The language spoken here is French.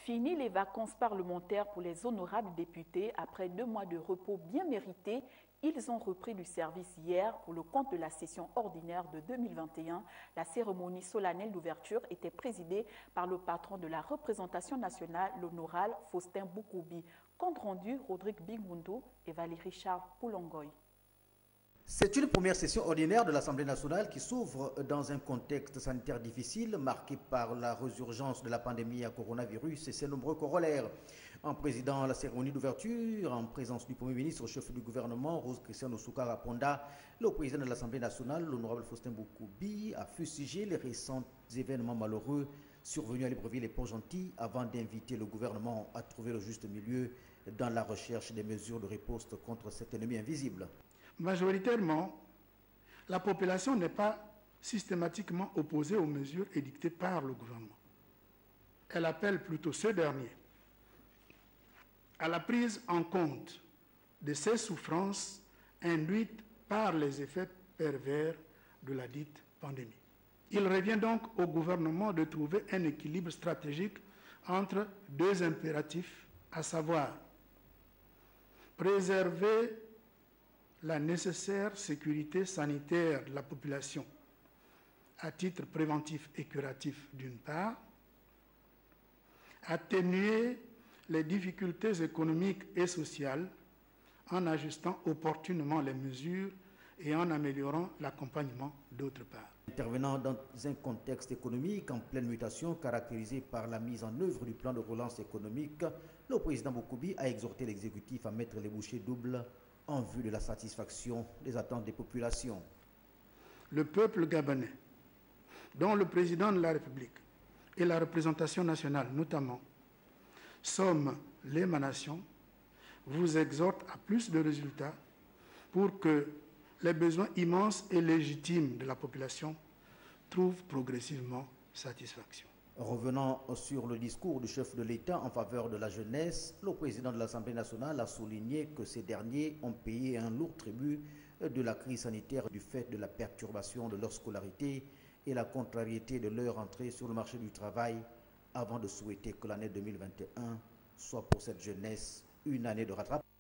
Fini les vacances parlementaires pour les honorables députés. Après 2 mois de repos bien mérités, ils ont repris du service hier pour le compte de la session ordinaire de 2021. La cérémonie solennelle d'ouverture était présidée par le patron de la représentation nationale, l'honorable Faustin Boukoubi. Compte rendu, Rodrigue Bingundu et Valérie Charles Poulongoy. C'est une première session ordinaire de l'Assemblée nationale qui s'ouvre dans un contexte sanitaire difficile marqué par la résurgence de la pandémie à coronavirus et ses nombreux corollaires. En présidant la cérémonie d'ouverture, en présence du Premier ministre, chef du gouvernement, Rose Christiane Oussoukara Ponda, le président de l'Assemblée nationale, l'honorable Faustin Boukoubi, a fustigé les récents événements malheureux survenus à Libreville et Port-Gentil avant d'inviter le gouvernement à trouver le juste milieu dans la recherche des mesures de riposte contre cet ennemi invisible. Majoritairement, la population n'est pas systématiquement opposée aux mesures édictées par le gouvernement. Elle appelle plutôt ceux derniers à la prise en compte de ces souffrances induites par les effets pervers de la dite pandémie. Il revient donc au gouvernement de trouver un équilibre stratégique entre deux impératifs, à savoir préserver la nécessaire sécurité sanitaire de la population à titre préventif et curatif d'une part, atténuer les difficultés économiques et sociales en ajustant opportunément les mesures et en améliorant l'accompagnement d'autre part. Intervenant dans un contexte économique en pleine mutation caractérisé par la mise en œuvre du plan de relance économique, le président Boukoubi a exhorté l'exécutif à mettre les bouchées doubles en vue de la satisfaction des attentes des populations. Le peuple gabonais, dont le président de la République et la représentation nationale notamment, sommes l'émanation, vous exhorte à plus de résultats pour que les besoins immenses et légitimes de la population trouvent progressivement satisfaction. Revenant sur le discours du chef de l'État en faveur de la jeunesse, le président de l'Assemblée nationale a souligné que ces derniers ont payé un lourd tribut de la crise sanitaire du fait de la perturbation de leur scolarité et la contrariété de leur entrée sur le marché du travail, avant de souhaiter que l'année 2021 soit pour cette jeunesse une année de rattrapage.